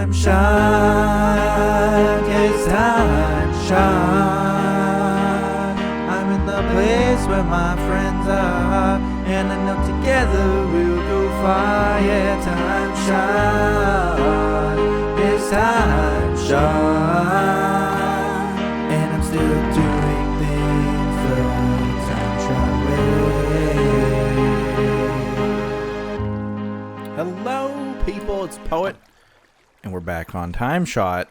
TimeShot, yes, TimeShot. I'm in the place where my friends are, and I know together we'll go far. Yeah, TimeShot, yes, TimeShot. And I'm still doing things the TimeShot way. Hello, people, it's Poet, and we're back on TimeShot.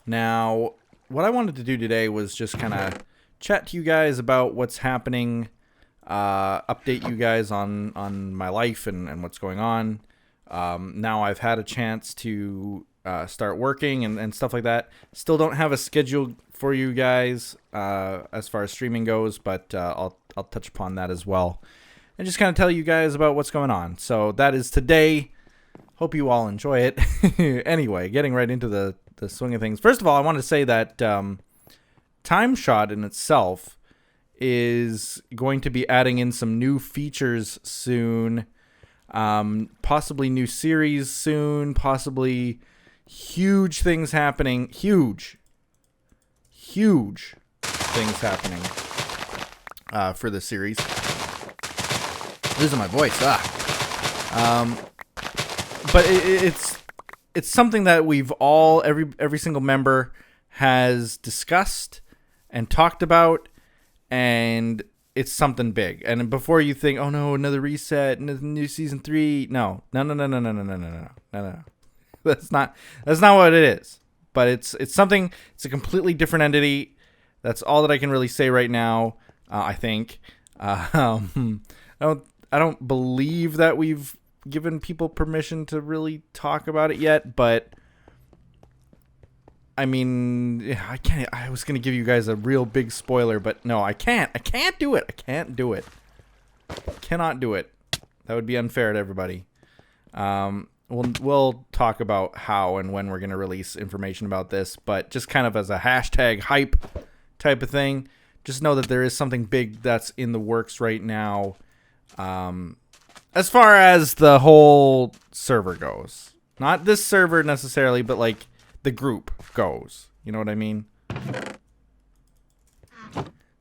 Now, what I wanted to do today was just kind of chat to you guys about what's happening, update you guys on my life and what's going on. Now I've had a chance to start working and stuff like that. Still don't have a schedule for you guys as far as streaming goes, but I'll touch upon that as well. And just kind of tell you guys about what's going on. So that is today. Hope you all enjoy it. Anyway, getting right into the swing of things. First of all, I want to say that TimeShot in itself is going to be adding in some new features soon. Possibly new series soon. Possibly huge things happening. Huge things happening for the series. Losing my voice. But it's something that we've all, every single member has discussed and talked about, and it's something big. And before you think, oh no, another reset, another new season 3, no. That's not what it is. But it's something. It's a completely different entity. That's all that I can really say right now. I think. I don't believe that we've given people permission to really talk about it yet, but I mean, I can't. I was gonna give you guys a real big spoiler, but no, I can't. I can't do it. Cannot do it. That would be unfair to everybody. We'll talk about how and when we're gonna release information about this, but just kind of as a hashtag hype type of thing. Just know that there is something big that's in the works right now. As far as the whole server goes, not this server necessarily, but like the group goes, you know what I mean?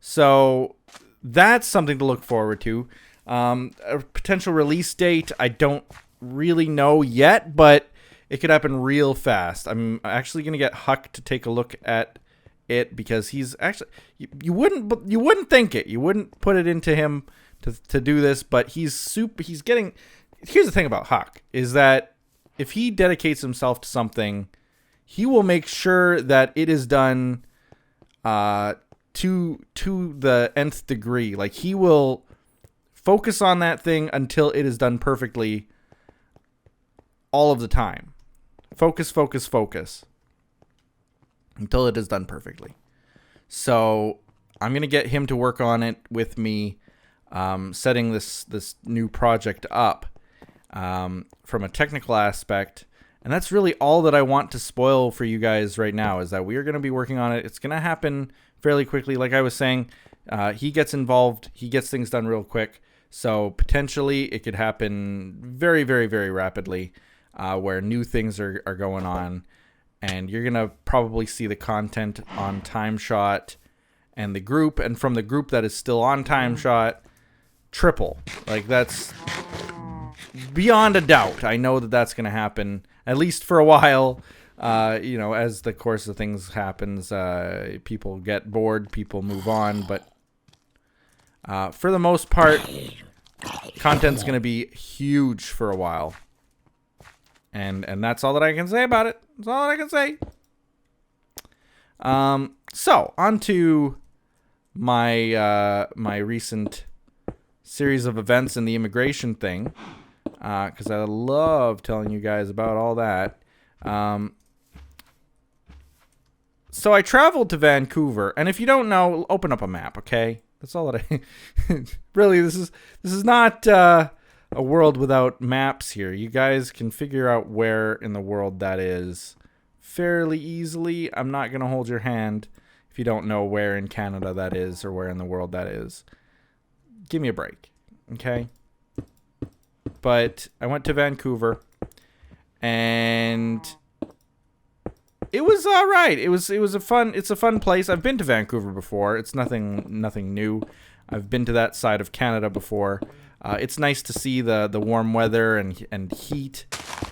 So that's something to look forward to. A potential release date, I don't really know yet, but it could happen real fast. I'm actually going to get Huck to take a look at it because he's actually, you wouldn't think it. You wouldn't put it into him to do this, but he's getting. Here's the thing about Huck is that if he dedicates himself to something, he will make sure that it is done to the nth degree. Like, he will focus on that thing until it is done perfectly all of the time. Focus until it is done perfectly. So I'm going to get him to work on it with me. Setting this new project up from a technical aspect, and that's really all that I want to spoil for you guys right now, is that we are going to be working on it. It's going to happen fairly quickly. Like I was saying, he gets involved, he gets things done real quick, so potentially it could happen very, very, very rapidly, where new things are going on, and you're going to probably see the content on TimeShot and the group, and from the group that is still on TimeShot, triple. Like, that's beyond a doubt. I know that that's going to happen, at least for a while. As the course of things happens, people get bored, people move on, but for the most part, content's going to be huge for a while. And that's all that I can say about it. That's all that I can say. So, on to my recent series of events in the immigration thing, because I love telling you guys about all that. So I traveled to Vancouver, and if you don't know, open up a map, okay? That's all that I really, this is not a world without maps here. You guys can figure out where in the world that is fairly easily. I'm not going to hold your hand if you don't know where in Canada that is or where in the world that is. Give me a break, okay? But I went to Vancouver, and It was all right. It's a fun place. I've been to Vancouver before. It's nothing new. I've been to that side of Canada before. It's nice to see the warm weather and heat,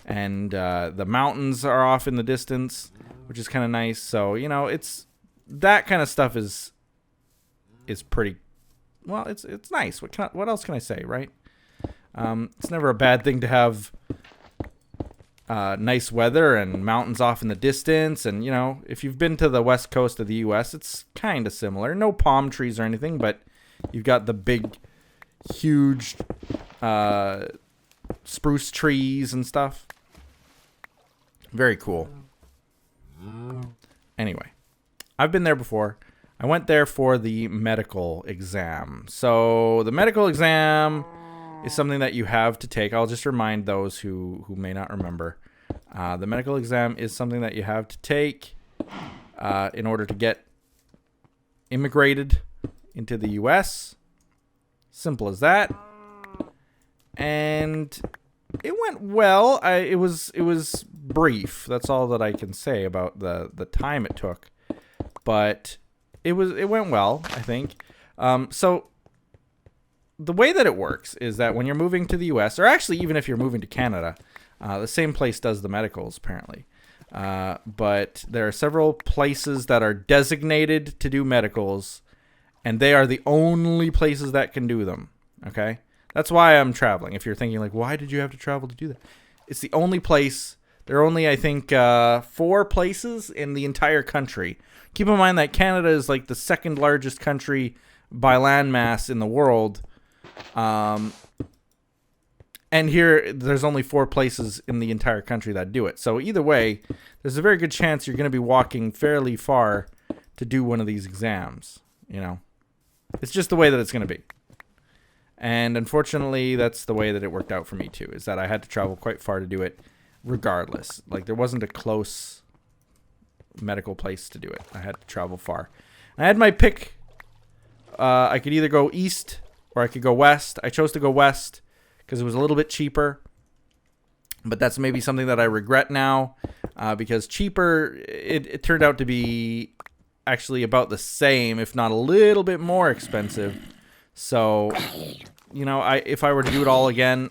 and the mountains are off in the distance, which is kind of nice. So, you know, it's that kind of stuff is pretty well. It's nice. What else can I say, right? It's never a bad thing to have nice weather and mountains off in the distance. And, you know, if you've been to the west coast of the U.S., it's kind of similar. No palm trees or anything, but you've got the big, huge spruce trees and stuff. Very cool. Anyway, I've been there before. I went there for the medical exam. So the medical exam is something that you have to take. I'll just remind those who may not remember. The medical exam is something that you have to take in order to get immigrated into the U.S. Simple as that. And it went well. It was brief. That's all that I can say about the time it took. But it went well, I think. So the way that it works is that when you're moving to the U.S., or actually even if you're moving to Canada, the same place does the medicals, apparently. But there are several places that are designated to do medicals, and they are the only places that can do them, okay? That's why I'm traveling. If you're thinking, like, why did you have to travel to do that? It's the only place. There are only, I think, 4 places in the entire country. Keep in mind that Canada is, like, the second largest country by landmass in the world. And here, there's only 4 places in the entire country that do it. So either way, there's a very good chance you're going to be walking fairly far to do one of these exams, you know. It's just the way that it's going to be. And unfortunately, that's the way that it worked out for me too, is that I had to travel quite far to do it regardless. Like, there wasn't a close medical place to do it. I had to travel far. I had my pick. I could either go east or I could go west. I chose to go west because it was a little bit cheaper. But that's maybe something that I regret now, because cheaper, it turned out to be actually about the same, if not a little bit more expensive. So, you know, if I were to do it all again,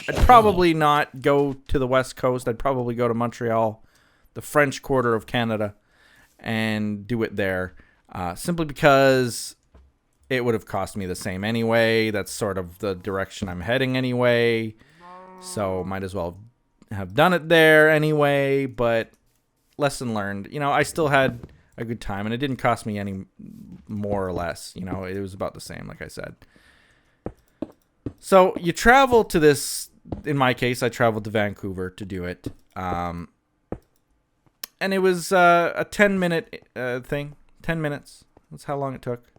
I'd probably not go to the West Coast. I'd probably go to Montreal, the French Quarter of Canada, and do it there. Simply because it would have cost me the same anyway. That's sort of the direction I'm heading anyway. So might as well have done it there anyway. But lesson learned. You know, I still had a good time, and it didn't cost me any more or less. You know, it was about the same, like I said. So you travel to this. In my case, I traveled to Vancouver to do it. And it was a 10-minute thing. 10 minutes. That's how long it took.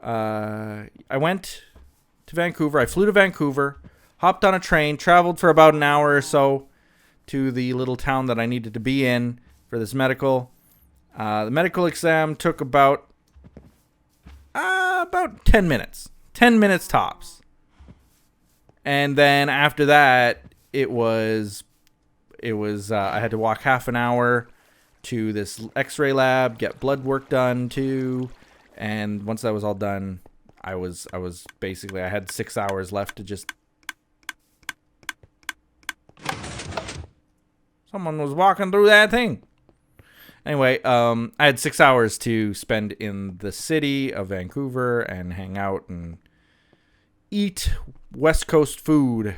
I went to Vancouver. I flew to Vancouver, hopped on a train, traveled for about an hour or so to the little town that I needed to be in for this medical. The medical exam took about 10 minutes. 10 minutes tops. And then after that, it was I had to walk half an hour to this x-ray lab, get blood work done too. And once that was all done, I was basically, I had 6 hours left to just... Someone was walking through that thing. Anyway, I had 6 hours to spend in the city of Vancouver and hang out and eat West Coast food.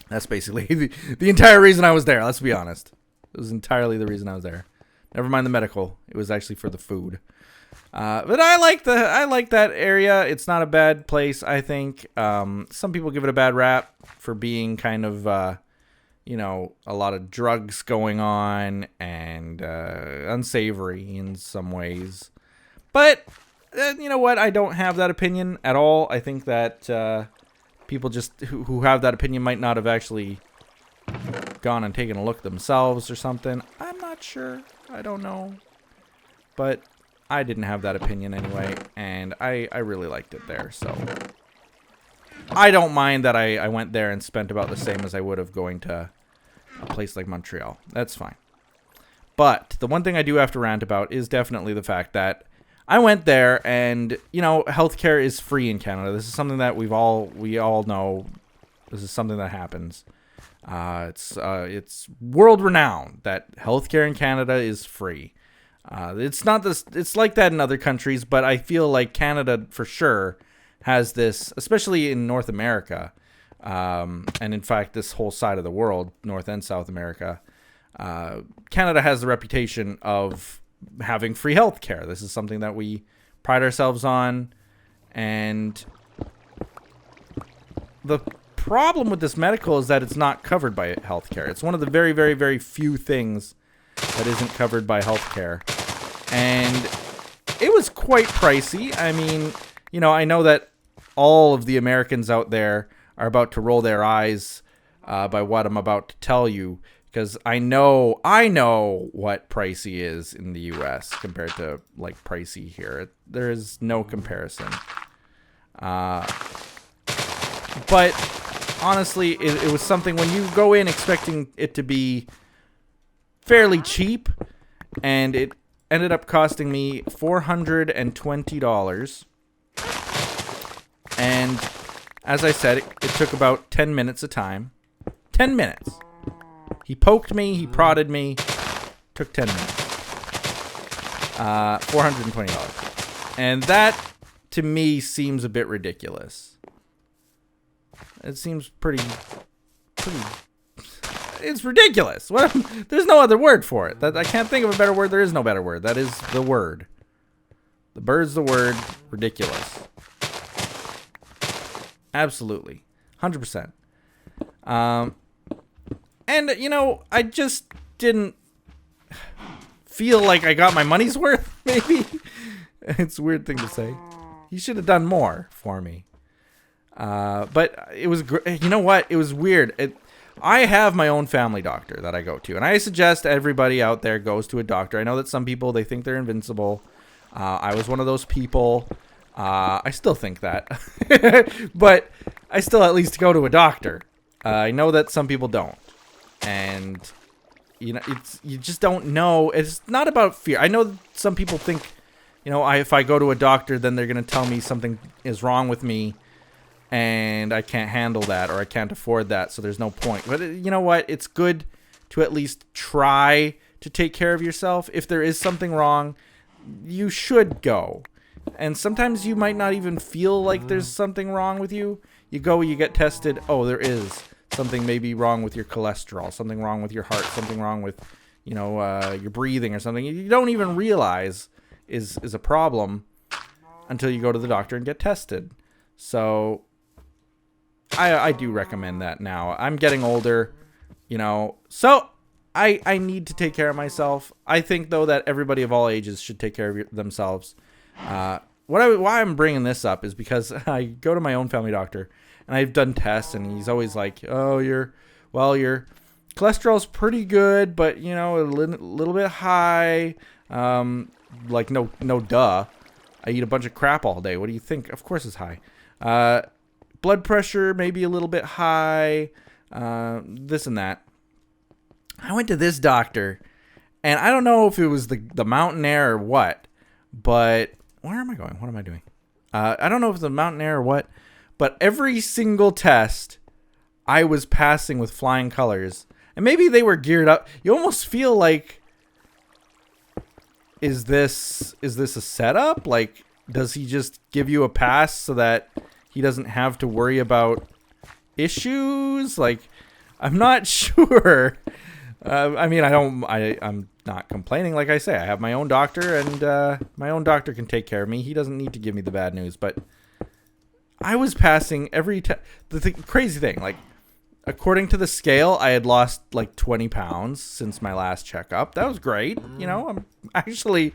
That's basically the entire reason I was there, let's be honest. It was entirely the reason I was there. Never mind the medical. It was actually for the food. But I like that area. It's not a bad place, I think. Some people give it a bad rap for being kind of, you know, a lot of drugs going on and unsavory in some ways. But, you know what? I don't have that opinion at all. I think that people just who have that opinion might not have actually gone and taken a look themselves or something. I'm not sure. I don't know. But I didn't have that opinion anyway, and I really liked it there, so I don't mind that I went there and spent about the same as I would have going to a place like Montreal. That's fine. But the one thing I do have to rant about is definitely the fact that I went there and, healthcare is free in Canada. This is something that we all know. This is something that happens. It's world renowned that healthcare in Canada is free. It's not this. It's like that in other countries, but I feel like Canada for sure has this, especially in North America, and in fact this whole side of the world, North and South America. Canada has the reputation of having free healthcare. This is something that we pride ourselves on, and the problem with this medical is that it's not covered by healthcare. It's one of the very, very, very few things that isn't covered by healthcare, and it was quite pricey. I mean, I know that all of the Americans out there are about to roll their eyes by what I'm about to tell you, because I know what pricey is in the U.S. compared to like pricey here. There is no comparison. But honestly, it was something when you go in expecting it to be fairly cheap, and it ended up costing me $420. And as I said, it took about 10 minutes of time. 10 minutes. He poked me, he prodded me. Took 10 minutes. $420. And that, to me, seems a bit ridiculous. It seems pretty... It's ridiculous. There's no other word for it. I can't think of a better word. There is no better word. That is the word. The bird's the word. Ridiculous. Absolutely. 100%. And, I just didn't feel like I got my money's worth, maybe. It's a weird thing to say. He should have done more for me. But it was, you know what? It was weird. I have my own family doctor that I go to, and I suggest everybody out there goes to a doctor. I know that some people, they think they're invincible. I was one of those people. I still think that, but I still at least go to a doctor. I know that some people don't, and you just don't know. It's not about fear. I know some people think, if I go to a doctor, then they're gonna tell me something is wrong with me, and I can't handle that, or I can't afford that, so there's no point. But you know what? It's good to at least try to take care of yourself. If there is something wrong, you should go. And sometimes you might not even feel like there's something wrong with you. You go, you get tested. Oh, there is something maybe wrong with your cholesterol, something wrong with your heart, something wrong with, your breathing or something. You don't even realize is a problem until you go to the doctor and get tested. So I do recommend that now. I'm getting older, so I need to take care of myself. I think, though, that everybody of all ages should take care of themselves. Why I'm bringing this up is because I go to my own family doctor, and I've done tests, and he's always like, "Oh, your cholesterol's pretty good, but a little bit high." Like no duh. I eat a bunch of crap all day. What do you think? Of course it's high. Blood pressure maybe a little bit high. This and that. I went to this doctor, and I don't know if it was the mountain air or what, but where am I going? What am I doing? I don't know if it's the mountain air or what, but every single test I was passing with flying colors, and maybe they were geared up. You almost feel like, is this a setup? Like, does he just give you a pass so that he doesn't have to worry about issues? Like, I'm not sure. I'm not complaining. Like I say, I have my own doctor, and my own doctor can take care of me. He doesn't need to give me the bad news. But I was passing every crazy thing. Like, according to the scale, I had lost like 20 pounds since my last checkup. That was great. I'm actually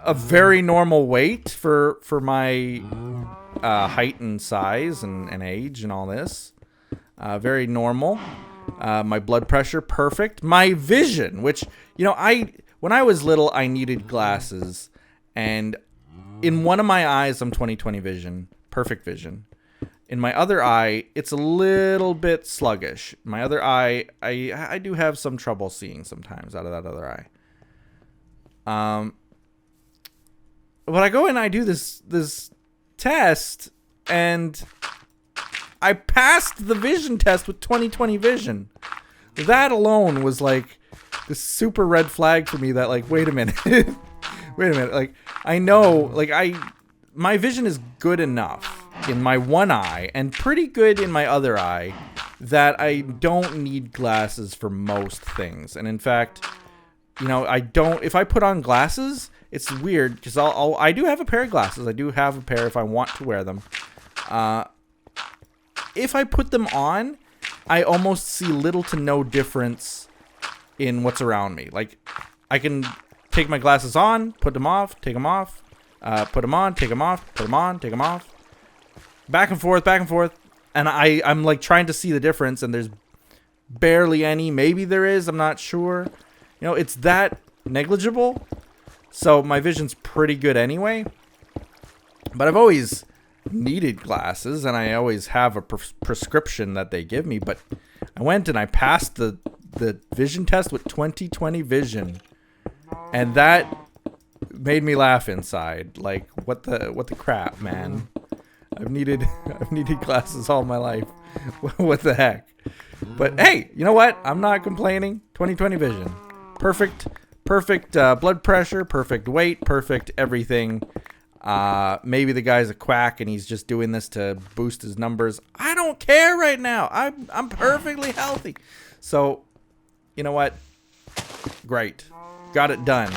a very normal weight for my height and size and age and all this. Very normal. My blood pressure, perfect. My vision, which, when I was little, I needed glasses. And in one of my eyes, I'm 20/20 vision. Perfect vision. In my other eye, it's a little bit sluggish. My other eye, I do have some trouble seeing sometimes out of that other eye. But I go in and I do this test, and I passed the vision test with 20/20 vision. That alone was like this super red flag for me that, like, wait a minute. Wait a minute. Like, I know, like, my vision is good enough in my one eye and pretty good in my other eye that I don't need glasses for most things. And in fact, you know, if I put on glasses, it's weird because I do have a pair of glasses. I do have a pair if I want to wear them. If I put them on, I almost see little to no difference in what's around me. Like, I can take my glasses on, put them off, take them off, put them on, take them off, put them on, take them off. Back and forth, and I'm like trying to see the difference, and there's barely any. Maybe there is, I'm not sure. You know, it's that negligible. So my vision's pretty good anyway. But I've always needed glasses, and I always have a prescription that they give me. But I went and I passed the vision test with 20/20 vision, and that made me laugh inside. Like, what the crap, man? I've needed glasses all my life. What the heck? But hey, you know what? I'm not complaining. 20/20 vision. Perfect blood pressure, perfect weight, perfect everything. Maybe the guy's a quack and he's just doing this to boost his numbers. I don't care right now. I'm perfectly healthy. So, you know what? Great. Got it done.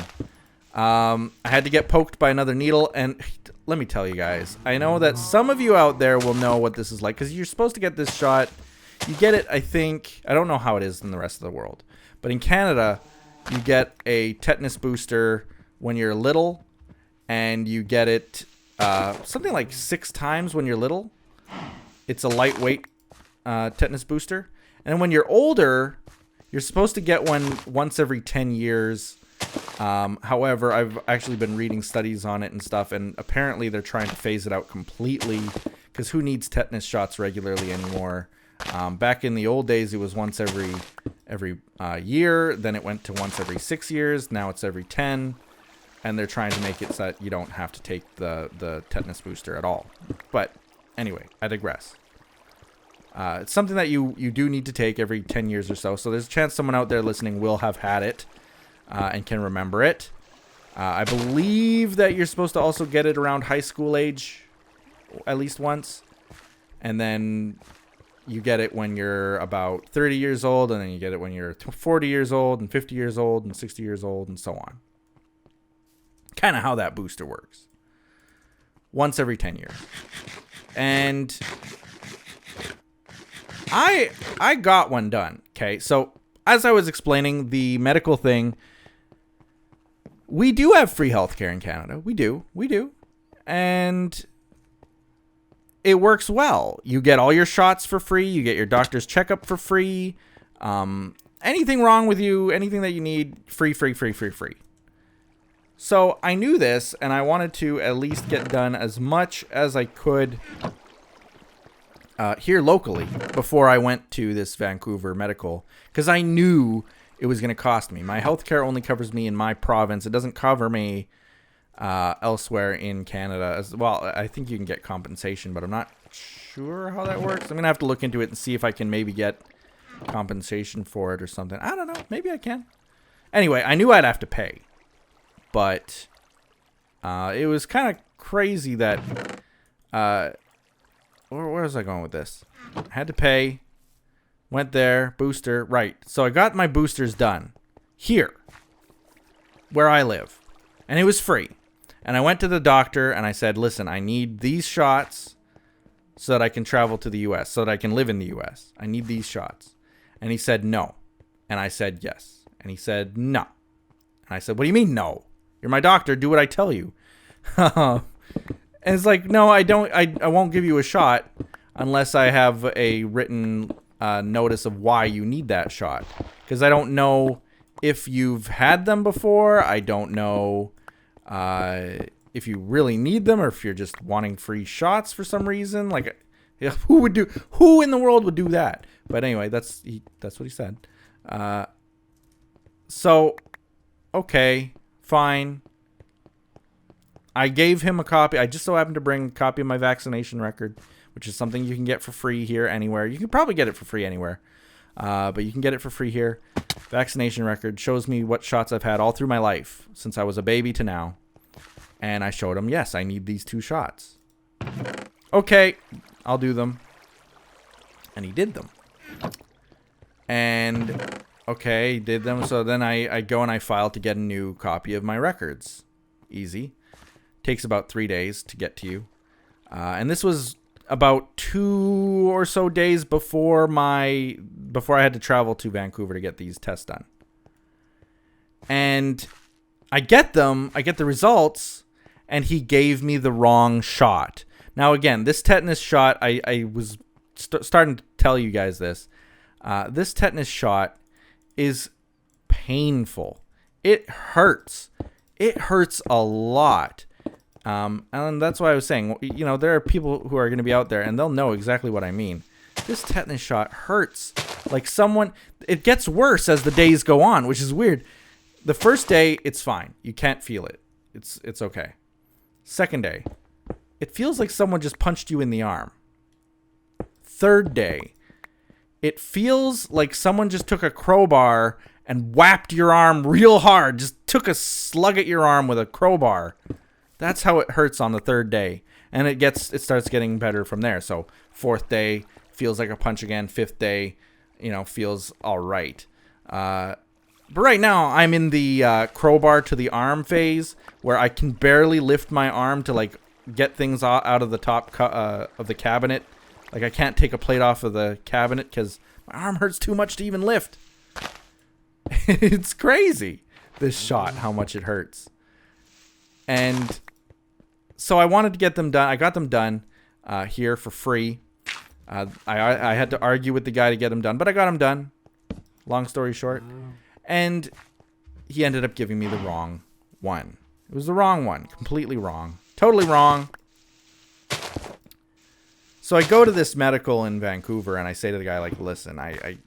I had to get poked by another needle, and let me tell you guys, I know that some of you out there will know what this is like, because you're supposed to get this shot. You get it, I think, I don't know how it is in the rest of the world, but in Canada, you get a tetanus booster when you're little, and you get it something like 6 times when you're little. It's a lightweight tetanus booster. And when you're older, you're supposed to get one once every 10 years. However, I've actually been reading studies on it and stuff, and apparently they're trying to phase it out completely, because who needs tetanus shots regularly anymore? Back in the old days, it was once every year. Then it went to once every 6 years. Now it's every 10, and they're trying to make it so that you don't have to take the tetanus booster at all. But anyway, I digress. It's something that you do need to take every 10 years or so. So there's a chance someone out there listening will have had it. And can remember it. I believe that you're supposed to also get it around high school age, at least once. And then you get it when you're about 30 years old, and then you get it when you're 40 years old, and 50 years old, and 60 years old, and so on. Kind of how that booster works. Once every 10 years. And I got one done. Okay, so as I was explaining, the medical thing, we do have free healthcare in Canada. We do. And it works well. You get all your shots for free. You get your doctor's checkup for free. Anything wrong with you, anything that you need, free. So I knew this, and I wanted to at least get done as much as I could here locally before I went to this Vancouver medical, because I knew it was going to cost me. My healthcare only covers me in my province. It doesn't cover me elsewhere in Canada as well. I think you can get compensation, but I'm not sure how that works. I'm going to have to look into it and see if I can maybe get compensation for it or something. I don't know. Maybe I can. Anyway, I knew I'd have to pay, but it was kind of crazy that where was I going with this? I had to pay. Went there, booster, right. So I got my boosters done here, where I live, and it was free. And I went to the doctor and I said, listen, I need these shots so that I can travel to the U.S., so that I can live in the U.S. I need these shots. And he said, no. And I said, yes. And he said, no. And I said, what do you mean, no? You're my doctor. Do what I tell you. And it's like, no, I don't. I won't give you a shot unless I have a written notice of why you need that shot, because I don't know if you've had them before. I don't know if you really need them, or if you're just wanting free shots for some reason. Like, Who in the world would do that? But anyway, that's what he said. So, okay, fine. I gave him a copy. I just so happened to bring a copy of my vaccination record, which is something you can get for free here anywhere. You can probably get it for free anywhere. But you can get it for free here. Vaccination record shows me what shots I've had all through my life, since I was a baby to now. And I showed him, yes, I need these 2 shots. Okay, I'll do them. And he did them. And, okay, he did them. So then I go and I file to get a new copy of my records. Easy. Takes about 3 days to get to you. And this was about 2 or so days before I had to travel to Vancouver to get these tests done. And I get them, I get the results, and he gave me the wrong shot. Now again, this tetanus shot, I was starting to tell you guys this. This tetanus shot is painful. It hurts. It hurts a lot. And that's why I was saying, you know, there are people who are going to be out there and they'll know exactly what I mean. This tetanus shot hurts like someone. It gets worse as the days go on, which is weird. The first day, it's fine. You can't feel it. It's okay. Second day, it feels like someone just punched you in the arm. Third day, it feels like someone just took a crowbar and whapped your arm real hard. Just took a slug at your arm with a crowbar. That's how it hurts on the third day. And it starts getting better from there. So 4th day feels like a punch again. 5th day, you know, feels all right. But right now I'm in the crowbar to the arm phase where I can barely lift my arm to like get things out of the top of the cabinet. Like I can't take a plate off of the cabinet because my arm hurts too much to even lift. It's crazy, this shot, how much it hurts. And so I wanted to get them done. I got them done here for free. I had to argue with the guy to get them done, but I got them done. Long story short. And he ended up giving me the wrong one. It was the wrong one. Completely wrong. Totally wrong. So I go to this medical in Vancouver and I say to the guy, like, listen, I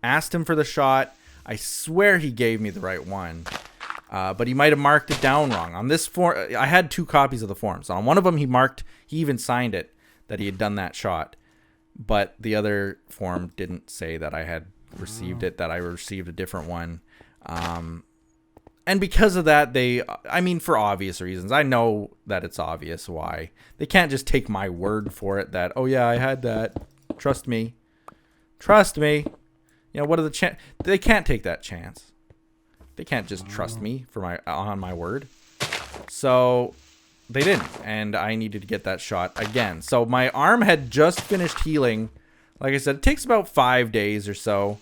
asked him for the shot. I swear he gave me the right one. But he might have marked it down wrong. On this form, I had 2 copies of the form. So on one of them, he even signed it that he had done that shot. But the other form didn't say that I had received it, that I received a different one. And because of that, for obvious reasons, I know that it's obvious why. They can't just take my word for it that, oh yeah, I had that. Trust me. Trust me. You know, what are the chance? They can't take that chance. They can't just trust me on my word. So they didn't, and I needed to get that shot again. So my arm had just finished healing. Like I said, it takes about 5 days or so.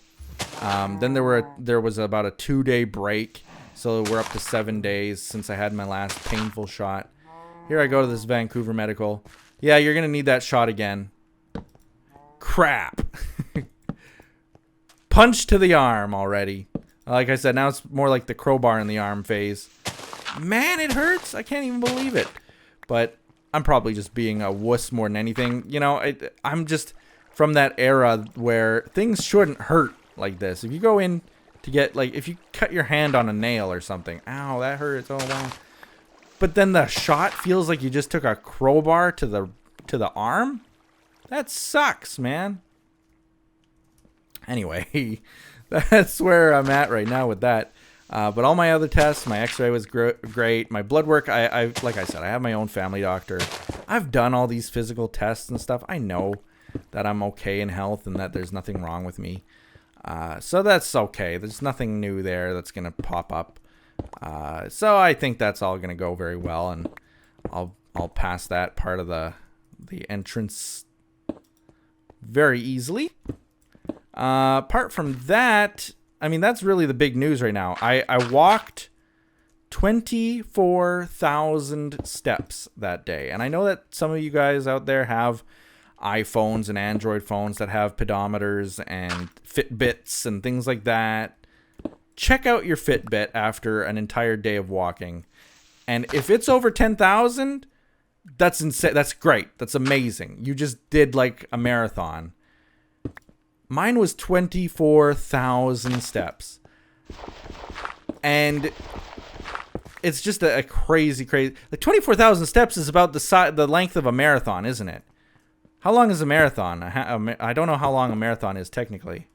Then there was about a 2-day break, so we're up to 7 days since I had my last painful shot. Here I go to this Vancouver medical. Yeah, you're gonna need that shot again. Crap. Punch to the arm already. Like I said, now it's more like the crowbar in the arm phase. Man, it hurts. I can't even believe it. But I'm probably just being a wuss more than anything. You know, I'm just from that era where things shouldn't hurt like this. If you go in to get, like, if you cut your hand on a nail or something, ow, that hurts. Oh, wow. But then the shot feels like you just took a crowbar to the arm? That sucks, man. Anyway, that's where I'm at right now with that. But all my other tests, my x-ray was great. My blood work, like I said, I have my own family doctor. I've done all these physical tests and stuff. I know that I'm okay in health and that there's nothing wrong with me. So that's okay. There's nothing new there that's going to pop up. So I think that's all going to go very well, and I'll pass that part of the entrance very easily. Apart from that, I mean, that's really the big news right now. I walked 24,000 steps that day. And I know that some of you guys out there have iPhones and Android phones that have pedometers and Fitbits and things like that. Check out your Fitbit after an entire day of walking. And if it's over 10,000, That's insane. That's great. That's amazing. You just did like a marathon. Mine was 24,000 steps. And it's just a crazy. Like 24,000 steps is about the length of a marathon, isn't it? How long is a marathon? I don't know how long a marathon is technically.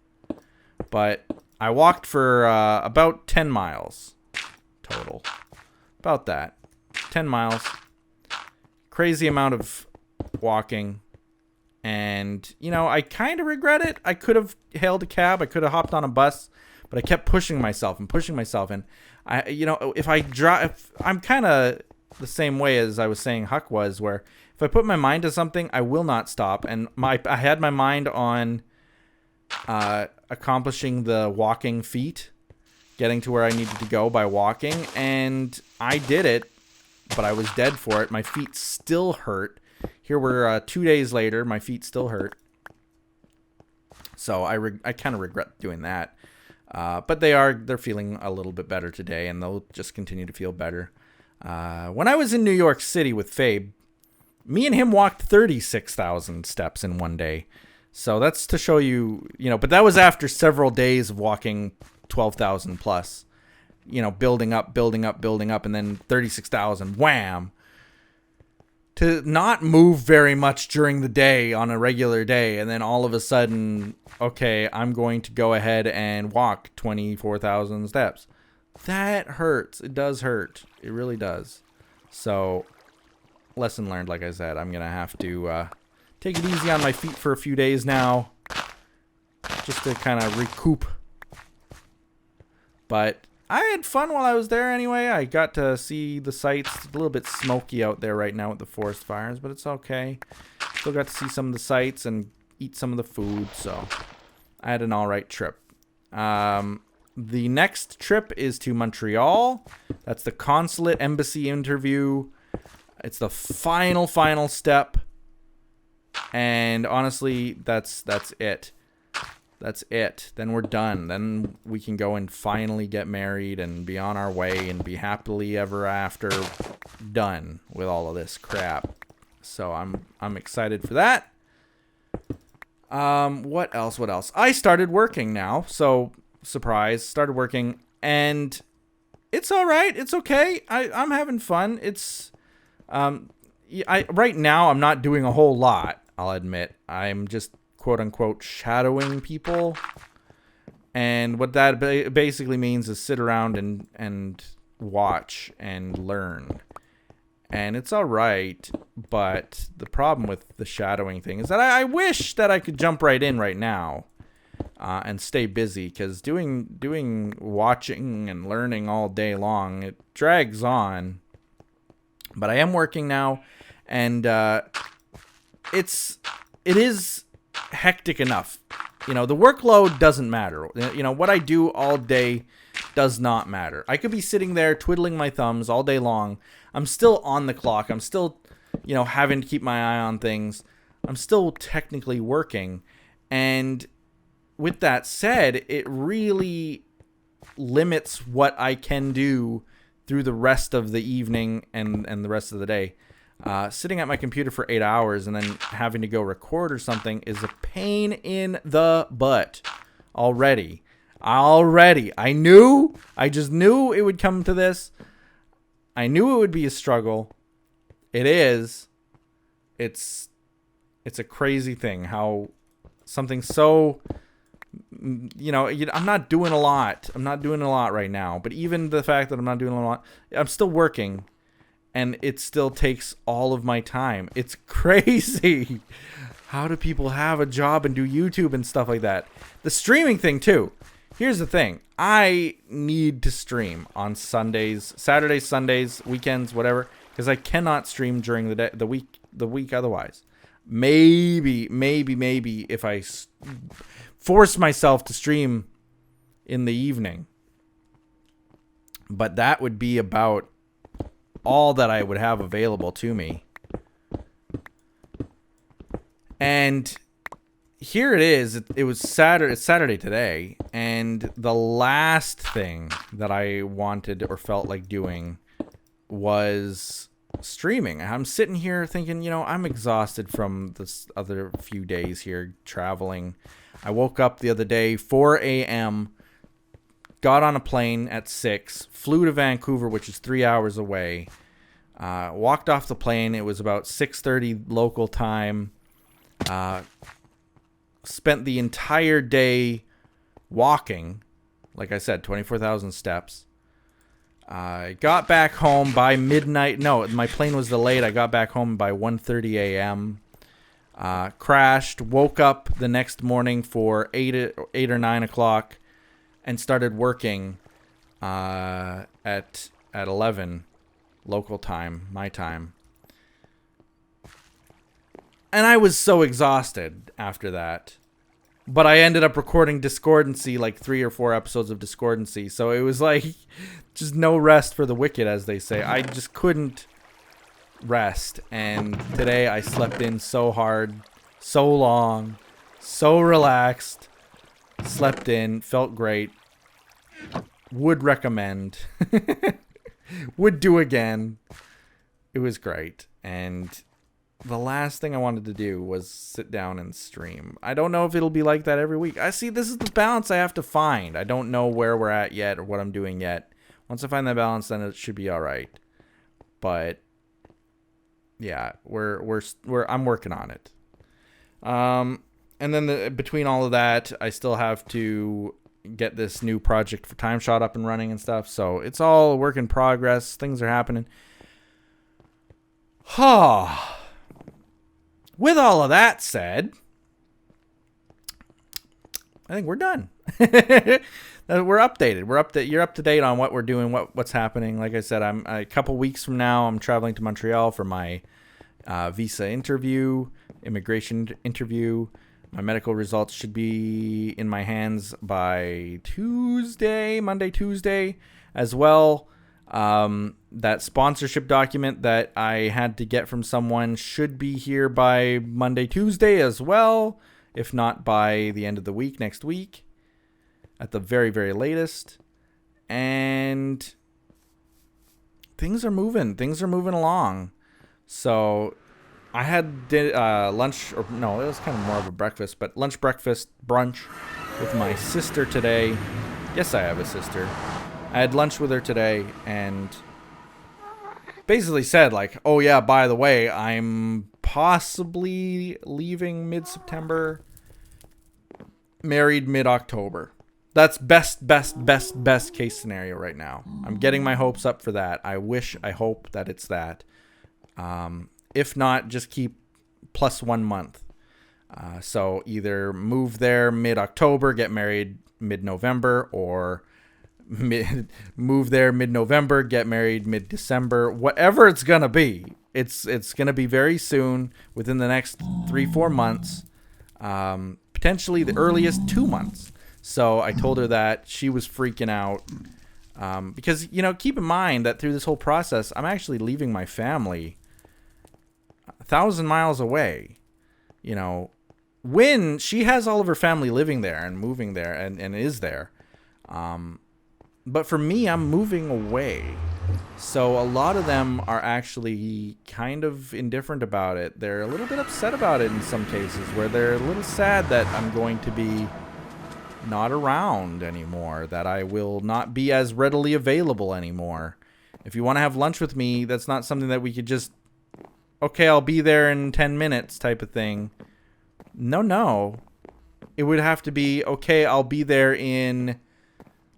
But I walked for about 10 miles total. About that. 10 miles. Crazy amount of walking. And, you know, I kind of regret it. I could have hailed a cab. I could have hopped on a bus. But I kept pushing myself. And if I drive, I'm kind of the same way as I was saying Huck was, where if I put my mind to something, I will not stop. And I had my mind on accomplishing the walking feat, getting to where I needed to go by walking, and I did it, but I was dead for it. My feet still hurt. Here we're 2 days later, my feet still hurt. So I kind of regret doing that. But they're feeling a little bit better today, and they'll just continue to feel better. When I was in New York City with Fabe, me and him walked 36,000 steps in one day. So that's to show you, but that was after several days of walking 12,000 plus, building up, and then 36,000, wham. To not move very much during the day on a regular day, and then all of a sudden, okay, I'm going to go ahead and walk 24,000 steps. That hurts. It does hurt. It really does. So, lesson learned, like I said. I'm going to have to take it easy on my feet for a few days now, just to kind of recoup. But I had fun while I was there anyway. I got to see the sights. It's a little bit smoky out there right now with the forest fires, but it's okay. Still got to see some of the sights and eat some of the food, so I had an alright trip. The next trip is to Montreal. That's the consulate embassy interview. It's the final step. And honestly, that's it. That's it. Then we're done. Then we can go and finally get married and be on our way and be happily ever after done with all of this crap. So I'm excited for that. What else? I started working now. So surprise, started working, and it's all right. It's okay. I'm having fun. It's right now I'm not doing a whole lot, I'll admit. I'm just quote unquote shadowing people, and what that basically means is sit around and watch and learn, and it's all right. But the problem with the shadowing thing is that I wish that I could jump right in right now and stay busy, because doing watching and learning all day long, it drags on. But I am working now, and it is hectic enough. The workload doesn't matter. What I do all day does not matter. I could be sitting there twiddling my thumbs all day long. I'm still on the clock. I'm still, having to keep my eye on things. I'm still technically working. And with that said, it really limits what I can do through the rest of the evening and the rest of the day. Sitting at my computer for 8 hours and then having to go record or something is a pain in the butt already. I just knew it would come to this. I knew it would be a struggle. It is. It's a crazy thing how something so, I'm not doing a lot. I'm not doing a lot right now. But even the fact that I'm not doing a lot, I'm still working. And it still takes all of my time. It's crazy. How do people have a job and do YouTube and stuff like that? The streaming thing too. Here's the thing. I need to stream on Sundays, Saturdays, Sundays, weekends, whatever, because I cannot stream during the week otherwise. Maybe if I force myself to stream in the evening. But that would be about all that I would have available to me. And here it is. It was Saturday. It's Saturday today, and the last thing that I wanted or felt like doing was streaming. I'm sitting here thinking, I'm exhausted from this other few days here traveling. I woke up the other day, 4 a.m., got on a plane at 6, flew to Vancouver, which is 3 hours away, walked off the plane. It was about 6:30 local time. Spent the entire day walking, like I said, 24,000 steps. I got back home by midnight. No, my plane was delayed. I got back home by 1:30 a.m. Crashed, woke up the next morning for 8 or 9 o'clock, and started working at 11 local time, my time. And I was so exhausted after that. But I ended up recording Discordancy, like 3 or 4 episodes of Discordancy. So it was like just no rest for the wicked, as they say. I just couldn't rest. And today I slept in so hard, so long, so relaxed. Slept in, felt great. Would recommend. Would do again. It was great. And the last thing I wanted to do was sit down and stream. I don't know if it'll be like that every week. I see this is the balance I have to find. I don't know where we're at yet or what I'm doing yet. Once I find that balance, then it should be all right. But yeah, I'm working on it. And then between all of that, I still have to get this new project for TimeShot up and running and stuff. So it's all a work in progress. Things are happening. With all of that said, I think we're done. We're updated. You're up to date on what we're doing, what's happening. Like I said, I'm a couple weeks from now. I'm traveling to Montreal for my visa interview, immigration interview. My medical results should be in my hands by Monday, Tuesday, as well. That sponsorship document that I had to get from someone should be here by Monday, Tuesday as well, if not by the end of the week, next week, at the very, very latest. And things are moving along. So I had lunch, or no, it was kind of more of a breakfast, but brunch with my sister today. Yes, I have a sister. I had lunch with her today and basically said, like, oh yeah, by the way, I'm possibly leaving mid-September, married mid-October. That's best case scenario right now. I'm getting my hopes up for that. I hope that it's that. If not, just keep plus 1 month. So either move there mid-October, get married mid-November, or move there mid-November, get married mid-December. Whatever it's gonna be, it's gonna be very soon, within the next 3-4 months, potentially the earliest 2 months. So I told her that. She was freaking out, because keep in mind that through this whole process, I'm actually leaving my family 1,000 miles away. When she has all of her family living there and moving there and is there. But for me, I'm moving away. So a lot of them are actually kind of indifferent about it. They're a little bit upset about it in some cases, where they're a little sad that I'm going to be not around anymore, that I will not be as readily available anymore. If you want to have lunch with me, that's not something that we could just, okay, I'll be there in 10 minutes type of thing. No. It would have to be, okay, I'll be there in,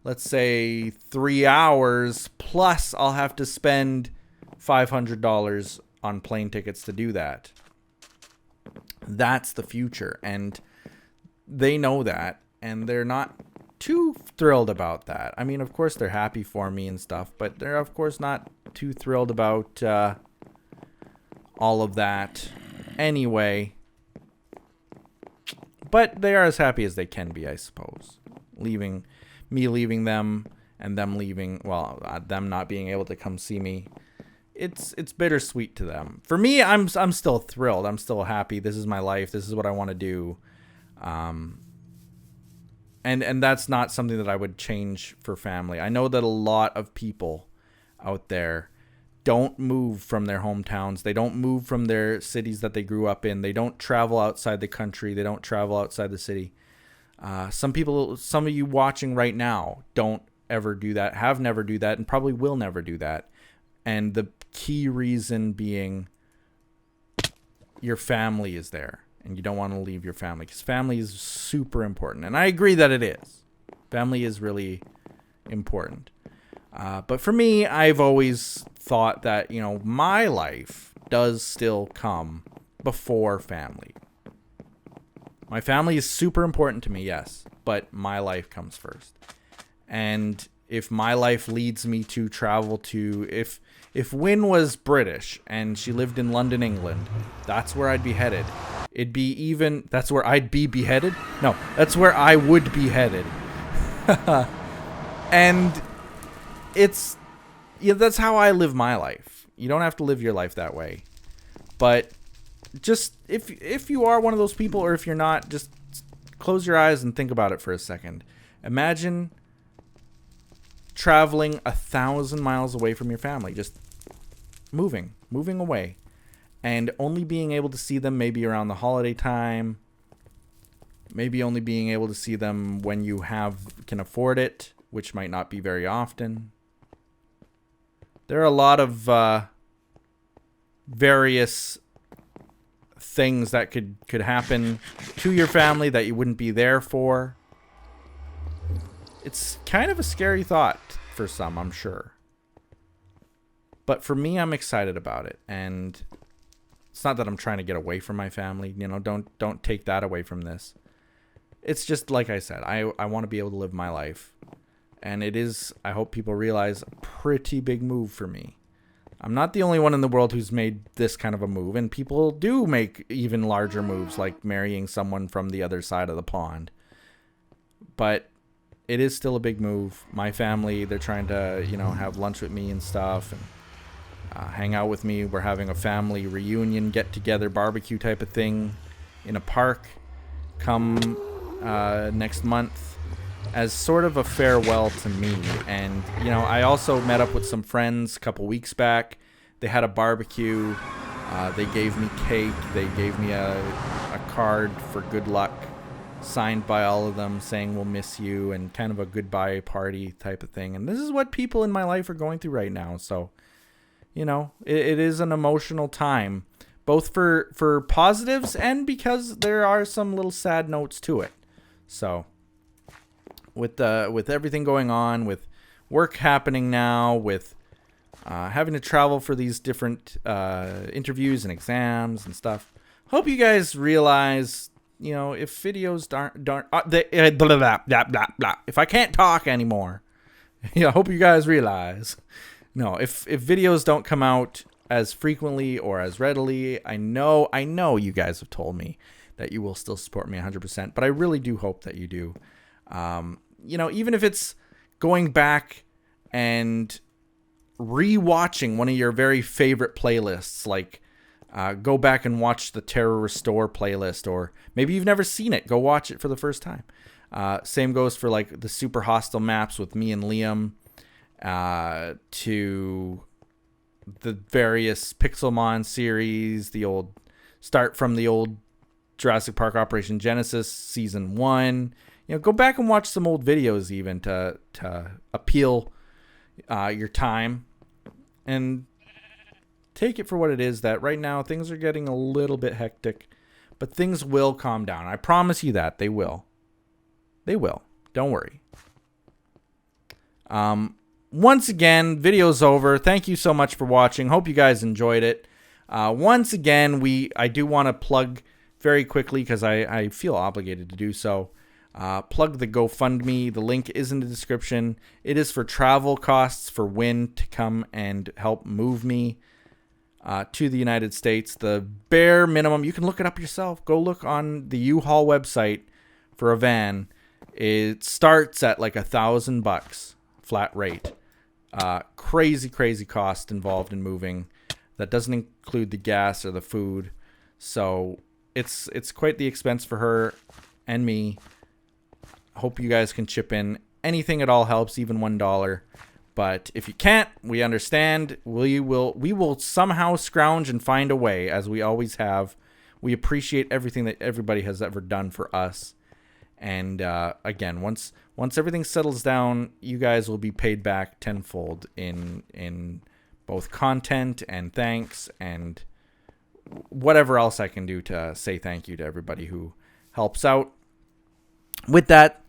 let's say, 3 hours, plus I'll have to spend $500 on plane tickets to do that. That's the future, and they know that, and they're not too thrilled about that. I mean, of course, they're happy for me and stuff, but they're, of course, not too thrilled about all of that anyway. But they are as happy as they can be, I suppose. Leaving them and them leaving, them not being able to come see me. It's bittersweet to them. For me, I'm still thrilled. I'm still happy. This is my life. This is what I want to do. And that's not something that I would change for family. I know that a lot of people out there don't move from their hometowns. They don't move from their cities that they grew up in. They don't travel outside the country. They don't travel outside the city. Some of you watching right now don't ever do that, have never do that, and probably will never do that. And the key reason being your family is there, and you don't want to leave your family, because family is super important. And I agree that it is. Family is really important. But for me, I've always thought that, my life does still come before family. My family is super important to me, yes, but my life comes first. And if my life leads me to travel to, if Wynn was British and she lived in London, England, that's where I'd be headed. That's where I'd be beheaded? No, that's where I would be headed. And that's how I live my life. You don't have to live your life that way. But just if you are one of those people, or if you're not, just close your eyes and think about it for a second. Imagine traveling 1,000 miles away from your family, just moving away, and only being able to see them maybe around the holiday time, maybe only being able to see them when you can afford it, which might not be very often. There are a lot of various things that could happen to your family that you wouldn't be there for. It's kind of a scary thought for some, I'm sure. But for me, I'm excited about it. And it's not that I'm trying to get away from my family. Don't take that away from this. It's just, like I said, I want to be able to live my life. And it is, I hope people realize, a pretty big move for me. I'm not the only one in the world who's made this kind of a move. And people do make even larger moves, like marrying someone from the other side of the pond. But it is still a big move. My family, they're trying to, have lunch with me and stuff, and hang out with me. We're having a family reunion, get-together, barbecue type of thing in a park come next month as sort of a farewell to me. And, I also met up with some friends a couple weeks back. They had a barbecue. They gave me cake. They gave me a card for good luck, signed by all of them, saying we'll miss you, and kind of a goodbye party type of thing. And this is what people in my life are going through right now. So, it is an emotional time, both for positives and because there are some little sad notes to it. So with everything going on, with work happening now, with having to travel for these different interviews and exams and stuff, hope you guys realize, if videos if I can't talk anymore, I hope you guys realize, if videos don't come out as frequently or as readily, I know you guys have told me that you will still support me 100%, but I really do hope that you do. Even if it's going back and rewatching one of your very favorite playlists, like go back and watch the Terror Restore playlist, or maybe you've never seen it, go watch it for the first time. Same goes for like the Super Hostile maps with me and Liam, to the various Pixelmon series, start from the old Jurassic Park Operation Genesis Season 1. Go back and watch some old videos even to appeal your time, and take it for what it is, that right now things are getting a little bit hectic, but things will calm down. I promise you that. They will. They will. Don't worry. Once again, video's over. Thank you so much for watching. Hope you guys enjoyed it. Once again, I do want to plug very quickly, because I feel obligated to do so. Plug the GoFundMe. The link is in the description. It is for travel costs for Wynn to come and help move me to the United States. The bare minimum, you can look it up yourself. Go look on the U-Haul website for a van. It starts at like $1,000 flat rate. Crazy cost involved in moving. That doesn't include the gas or the food. So it's quite the expense for her and me. Hope you guys can chip in. Anything at all helps, even $1. But if you can't, we understand. We will somehow scrounge and find a way, as we always have. We appreciate everything that everybody has ever done for us. And again, once everything settles down, you guys will be paid back tenfold in both content and thanks and whatever else I can do to say thank you to everybody who helps out. With that,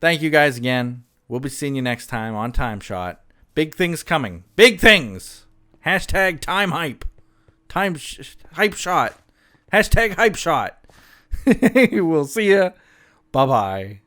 thank you guys again. We'll be seeing you next time on TimeShot. Big things coming. Big things. Hashtag time hype. Hype shot. Hashtag hype shot. We'll see ya. Bye-bye.